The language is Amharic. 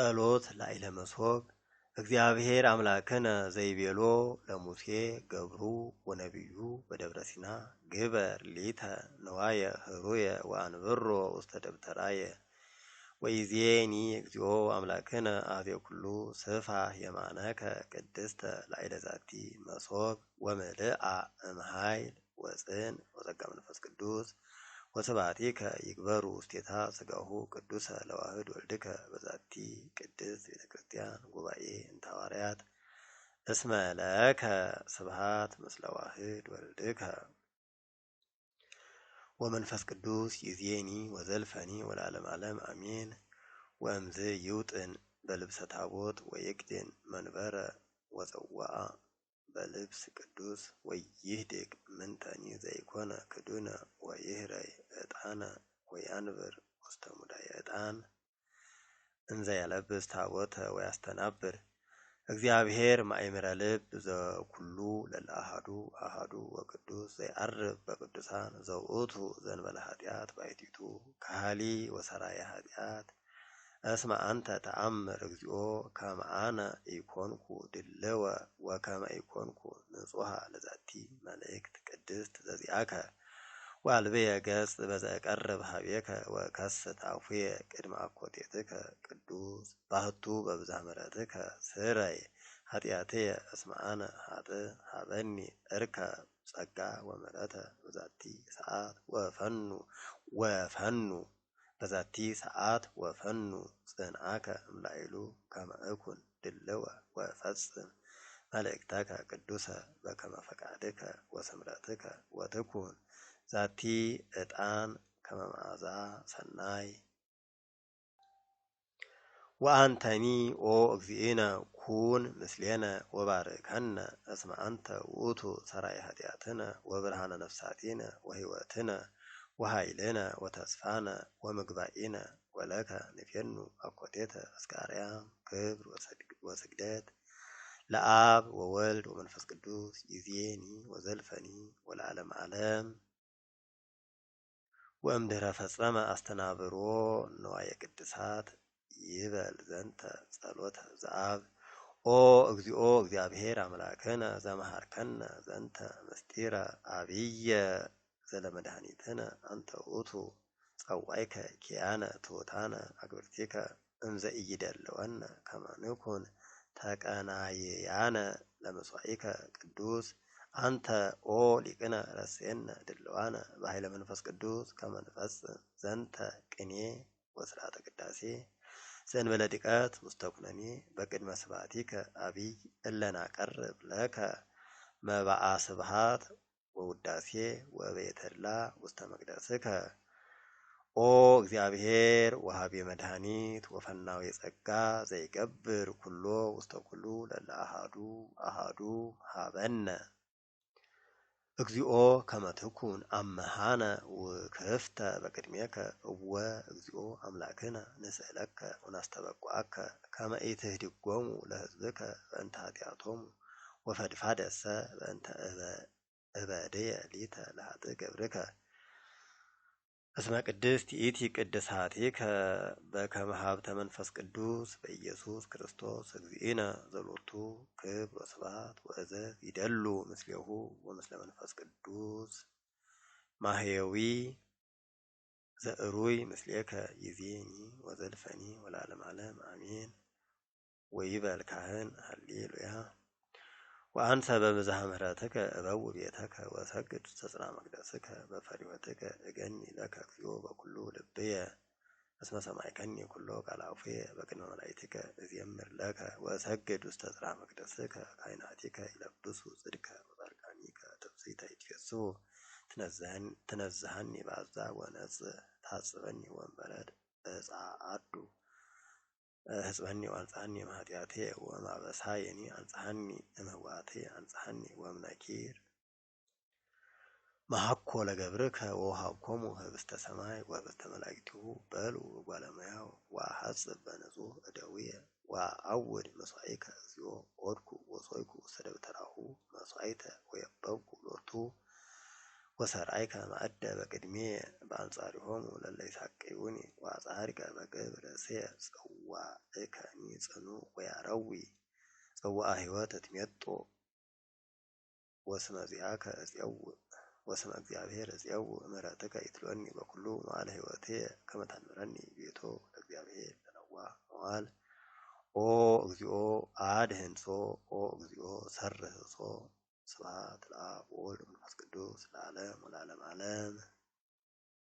ጸሎት ላዕለ መሶብ እግዚአብሔር አምላክነ ዘይቤሎ ለሙሴ ገብሩ ወነቢዩ በደብረ ሲና ግበር ሊተ ነዋየ ህሩየ ወአንብሮ ውስተ ደብተራየ ወይዜኒ እግዚኦ አምላክነ አኀዜ ኩሉ ስፋሕ የማነከ ቅድስተ ላዕለ ዛቲ መሶብ ወምልአ እምኃይል ወጽን ወጸጋ መንፈስ ቅዱስ ወስብሐቲከ ይግበሩ ውስቴታ ሥጋሁ ቅዱሰ ለዋህድ ወልድከ በዛቲ ቅድስት ቤተ ክርስቲያን ጉባኤ እንተ ሐዋርያት እስመ ለከ ስብሐት ምስለ ዋህድ ወልድከ ወመንፈስ ቅዱስ ይእዜኒ ወዘልፈኒ ወለዓለመ ዓለም አሜን። ወእምዝ ይውጥን በልብሰ ታቦት ወይክድን መንበረ ወፀዋአ በልብስ ቅዱስ ወይህድግ ምንተኒ ዘይኮነ ክዱነ ወይህረይ ዕጣነ ወያንብር ውስተ ሙዳየ ዕጣን እንዘ ያለብስ ታቦተ ወያስተናብር እግዚአብሔር ማእምረ ልብ ዘኩሉ ለለአሐዱ አሐዱ ወቅዱስ ዘይዐርብ በቅዱሳን ዘውእቱ ዘእንበለ ኃጢአት ባሕቲቱ ካህሊ ወሰራየ ኃጢአት እስመ አንተ ተአምር እግዚኦ ከመ አነ ኢኮንኩ ድልወ ወከመ ኢኮንኩ ንጹሐ ለዛቲ መልእክት ቅድስት ዘዚአከ ወአልብየ ገጽ በዘቀርብ ኀቤከ ወከስት አፉየ ቅድመ አኮቴትከ ቅዱስ ባሕቱ በብዝኃ ምሕረትከ ስረይ ኃጢአትየ እስመ አነ ኃጥእ ሀበኒ እርከብ ጸጋ ወምሕረተ በዛቲ ሰዓት ወፈኑ በዛቲ ሰዓት ወፈኑ ጽንዓከ እምላዕሉ ከመ እኩን ድልወ ወፈጽም መልእክተከ ቅዱሰ በከመ ፈቃድከ ወስምረትከ ወትኩን ዛቲ ዕጣን ከመ መዓዛ ሰናይ ወአንተኒ ኦ እግዚእነ ኩን ምስሌነ ወባርከነ እስመ አንተ ውእቱ ሠራይ ኃጢአትነ ወብርሃነ ነፍሳቲነ ወሕይወትነ ወኃይልነ ወተስፋነ ወምግባኢነ ወለከ ንፌኑ አኮቴተ እስከ አርያም ክብር ወስግደት ለአብ ወወልድ ወመንፈስ ቅዱስ ይእዜኒ ወዘልፈኒ ወለዓለመ ዓለም። ወእምድኅረ ፈጸመ አስተናብሮ ንዋየ ቅድሳት ይበል ዘንተ ጸሎተ ዘአብ ኦ እግዚኦ እግዚአብሔር አምላክነ ዘመሃርከነ ዘንተ ምስጢረ አብየ ዘለመድኃኒትነ አንተ ውእቱ ጸዋዕከ ኪያነ ትሑታነ አግብርቲከ እምዘ ኢይደልወነ ከመ ንኩን ተቀናይያነ ለመሥዋዕከ ቅዱስ አንተ ኦ ሊቅነ ረስየነ ድልዋነ በኃይለ መንፈስ ቅዱስ ከመ ንፈጽም ዘንተ ቅኔ ወሥርዓተ ቅዳሴ ዘእንበለ ድቀት ውስተ ኩነኔ በቅድመ ስብሐቲከ አቢይ እለ ናቀርብ ለከ መባአ ስብሐት ወውዳሴ ወበየ ተድላ ውስተ መቅደስከ ኦ እግዚአብሔር ወሀቤ መድኃኒት ወፈናዌ ጸጋ ዘይገብር ኩሎ ውስተ ኩሉ ለለ አሐዱ አሐዱ ሀበነ እግዚኦ ከመ ትኩን አመሃነ ውክፍተ በቅድሜከ እወ እግዚኦ አምላክነ ንስእለከ ወናስተበቁዐከ ከመ ኢትህድጎሙ ለሕዝብከ በእንተ ኃጢአቶሙ ወፈድፋደሰ በእንተ እበድየ ሊተ ለኃጥእ ገብርከ እስመ ቅድስት ይእቲ ቅድሳቲከ በከመ ሀብተ መንፈስ ቅዱስ በኢየሱስ ክርስቶስ እግዚእነ ዘሎቱ ክብር ወስብሐት ወእዘዝ ይደሉ ምስሌሁ ወምስለ መንፈስ ቅዱስ ማሕየዊ ዘእሩይ ምስሌከ ይእዜኒ ወዘልፈኒ ወለዓለመ ዓለም አሜን። ወይበል ካህን ሃሌሉያ። ወአንሰ በብዝኃ ምሕረትከ እበውእ ቤተከ ወሰግድ ውስተ ጽርሐ መቅደስከ በፈሪሆትከ እገኒ ለከ እግዚኦ በኩሉ ልብየ እስመ ሰማዕከኒ ኩሎ ቃለ አፉየ በቅድመ መላእክቲከ እዜምር ለከ ወሰግድ ውስተ ጽርሐ መቅደስከ ካህናቲከ ይለብሱ ጽድቀ ወጻድቃኒከ ትፍሥሕተ ይትፌስሑ ትነዝሐኒ በአሕዛብ ወነጽእ ታጽበኒ ወእምበረድ እጻአዱ ህጽበኒ ወአንጽሐኒ እምኃጢአትየ ወእምአበሳየኒ አንጽሐኒ እምህዋትየ አንጽሐኒ ወእምነኪር መሐኮ ለገብርከ ወወሀብኮሙ ህብስተ ሰማይ ወህብስተ መላእክቲሁ በልዑ እጓለ እመሕያው ወአሐጽብ በንጹሕ እደዊየ ወአዐውድ መሥዋዕከ እግዚኦ ኦድኩ ወሶይኩ ውስተ ደብተራሁ መሥዋዕተ ወየበብኩ ሎቱ ወሰርአይከ ማዕደ በቅድሜየ በአንጻሪሆሙ ለእለ ይሳቅዩኒ ወአጽሐሪከ በግብረ ርእስየ ጽዋዕከኒ ጽኑዕ ወያረዊ ጽዋዐ ሕይወት እትሜጦ ወስመ ዚአከ እፄውእ ወስመ እግዚአብሔር እፄውእ ምሕረትከ ይትሎኒ በኩሉ መዋዕለ ሕይወትየ ከመ ታንብረኒ ቤቶ ለእግዚአብሔር ለነዋህ መዋዕል። ኦ እግዚኦ አድኅንሶ ኦ እግዚኦ ሰርህሶ። ስብሐት ለአብ ወወልድ ወመንፈስ ቅዱስ ለዓለም ወለዓለመ ዓለም።